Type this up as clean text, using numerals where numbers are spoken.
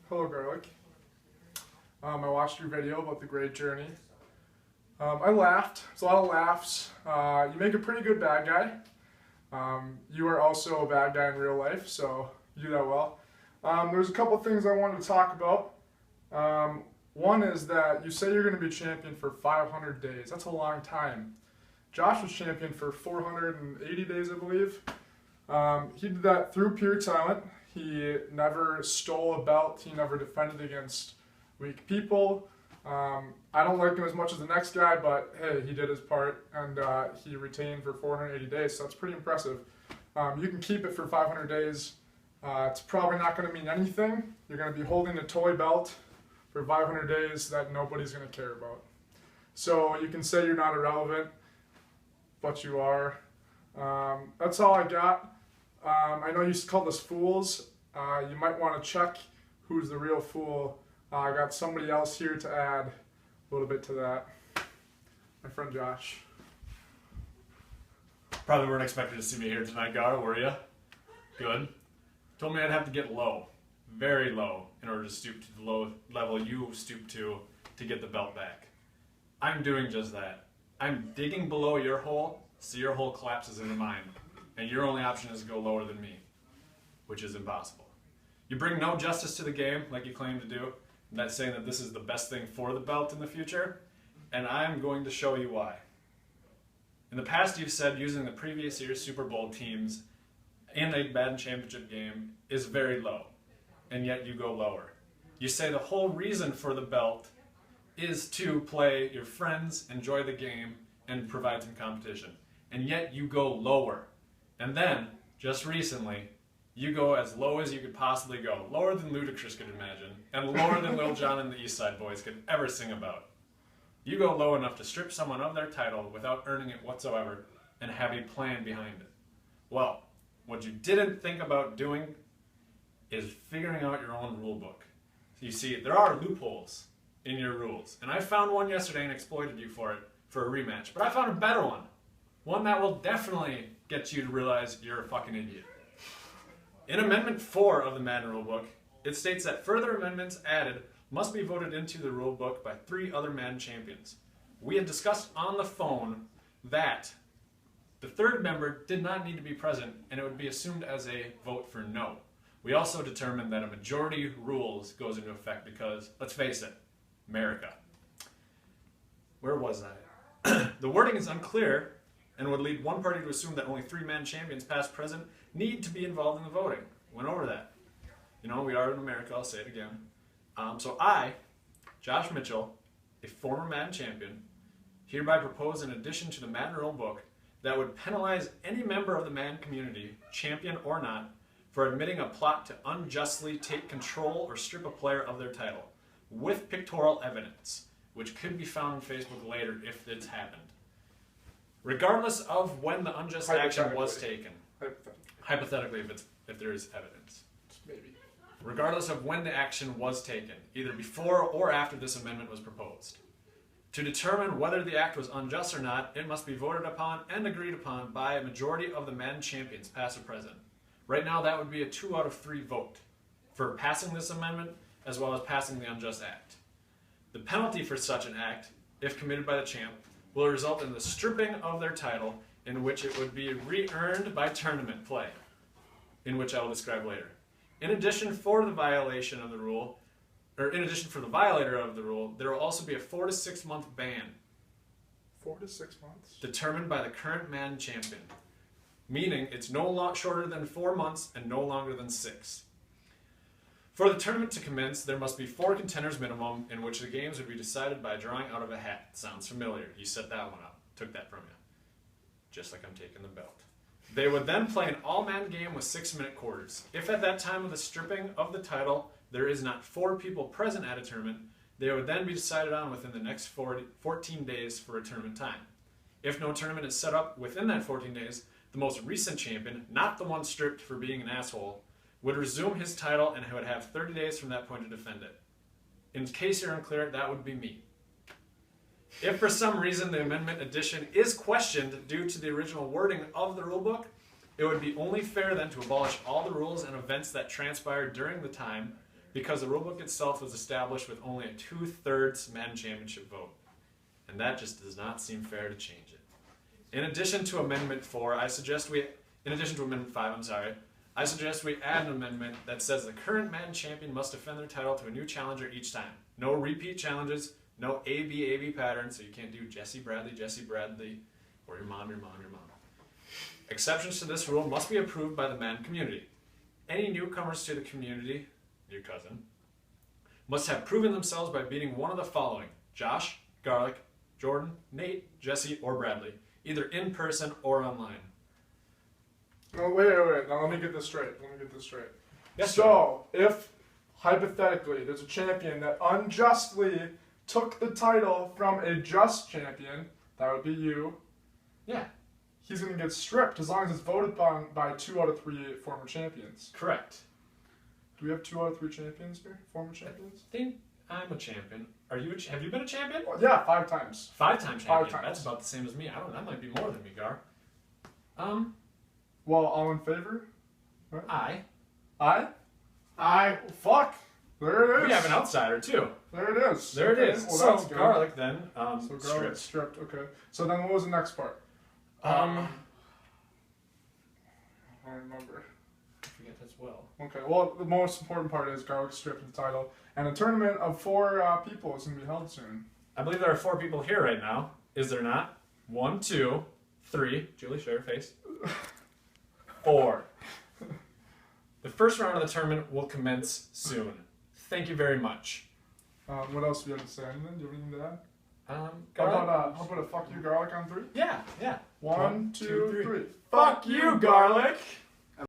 Hello, Garlic. I watched your video about the Great Journey. I laughed. It's a lot of laughs. You make a pretty good bad guy. You are also a bad guy in real life, so you do that well. There's a couple things I wanted to talk about. One is that you say you're going to be champion for 500 days. That's a long time. Josh was champion for 480 days, I believe. He did that through pure talent. He never stole a belt. He never defended against weak people. I don't like him as much as the next guy, but hey, he did his part, and he retained for 480 days, so that's pretty impressive. You can keep it for 500 days. It's probably not going to mean anything. You're going to be holding a toy belt for 500 days that nobody's going to care about. So you can say you're not irrelevant, but you are. That's all I got. I know you called us fools. You might want to check who's the real fool. I got somebody else here to add a little bit to that. My friend Josh. Probably weren't expecting to see me here tonight, Gar, were you? Good. Told me I'd have to get low, very low, in order to stoop to the low level you stooped to get the belt back. I'm doing just that. I'm digging below your hole so your hole collapses into mine, and your only option is to go lower than me, which is impossible. You bring no justice to the game like you claim to do. And that's saying that this is the best thing for the belt in the future, and I'm going to show you why. In the past, you've said using the previous year's Super Bowl teams in a Madden Championship game is very low, and yet you go lower. You say the whole reason for the belt is to play your friends, enjoy the game, and provide some competition, and yet you go lower. And then, just recently, you go as low as you could possibly go, lower than Ludacris could imagine, and lower than Lil Jon and the East Side Boys could ever sing about. You go low enough to strip someone of their title without earning it whatsoever and have a plan behind it. Well, what you didn't think about doing is figuring out your own rule book. So you see, there are loopholes in your rules, and I found one yesterday and exploited you for it for a rematch, but I found a better one that will definitely get you to realize you're a fucking idiot. In Amendment 4 of the Madden Rulebook, it states that further amendments added must be voted into the rulebook by 3 other Madden champions. We had discussed on the phone that the third member did not need to be present, and it would be assumed as a vote for no. We also determined that a majority rules goes into effect because, let's face it, America. Where was I? The wording is unclear and would lead one party to assume that only 3 Madden champions, past, present, need to be involved in the voting. Went over that. You know, we are in America, I'll say it again. So I, Josh Mitchell, a former Madden champion, hereby propose an addition to the Madden Rulebook that would penalize any member of the Madden community, champion or not, for admitting a plot to unjustly take control or strip a player of their title, with pictorial evidence, which could be found on Facebook later if it's happened. Regardless of when the unjust action was taken. Hypothetically, if there is evidence. Maybe. Regardless of when the action was taken, either before or after this amendment was proposed. To determine whether the act was unjust or not, it must be voted upon and agreed upon by a majority of the Madden champions, past or present. Right now, that would be a 2 out of 3 vote for passing this amendment, as well as passing the unjust act. The penalty for such an act, if committed by the champ, will result in the stripping of their title, in which it would be re-earned by tournament play, in which I will describe later. In addition, for the violation of the rule, or in addition for the violator of the rule, there will also be a 4 to 6 month ban. 4 to 6 months? Determined by the current Madden champion, meaning it's no shorter than 4 months and no longer than 6. For the tournament to commence, there must be 4 contenders minimum, in which the games would be decided by drawing out of a hat. Sounds familiar. You set that one up. Took that from you. Just like I'm taking the belt. They would then play an all-Madden game with 6-minute quarters. If at that time of the stripping of the title, there is not 4 people present at a tournament, they would then be decided on within the next 14 days for a tournament time. If no tournament is set up within that 14 days, the most recent champion, not the one stripped for being an asshole, would resume his title and would have 30 days from that point to defend it. In case you're unclear, that would be me. If for some reason the amendment addition is questioned due to the original wording of the rulebook, it would be only fair then to abolish all the rules and events that transpired during the time because the rulebook itself was established with only a 2/3 men championship vote. And that just does not seem fair to change it. In addition to Amendment 4, in addition to Amendment 5, I suggest we add an amendment that says the current man champion must defend their title to a new challenger each time. No repeat challenges, no AB pattern, so you can't do Jesse Bradley, or your mom. Exceptions to this rule must be approved by the man community. Any newcomers to the community, your cousin, must have proven themselves by beating one of the following: Josh, Garlic, Jordan, Nate, Jesse, or Bradley, either in person or online. No, wait. Now let me get this straight. Yes, so, if hypothetically there's a champion that unjustly took the title from a just champion, that would be you. Yeah. He's going to get stripped as long as it's voted upon by 2 out of 3 former champions. Correct. Do we have 2 out of 3 champions here? Former champions? I think I'm a champion. Are you? Have you been a champion? Well, yeah, 5 times. 5-time champion. 5 times. That's about the same as me. I don't. That might be more than me, Gar. Well, all in favor? I. Fuck. There it is. We have an outsider too. There it is. There it is. Well, So that's good. Garlic then. So Garlic stripped. Okay. So then what was the next part? I don't remember. I forget as well. Okay, well, the most important part is Garlic stripped the title, and a tournament of 4 people is going to be held soon. I believe there are 4 people here right now. Is there not? 1, 2, 3. Julie, show your face. 4. The first round of the tournament will commence soon. Thank you very much. What else do you have to say? Anything? Do you have anything to add? Garlic? How about a fuck you, Garlic on 3? Yeah. 1, 2, 3. Fuck you, Garlic!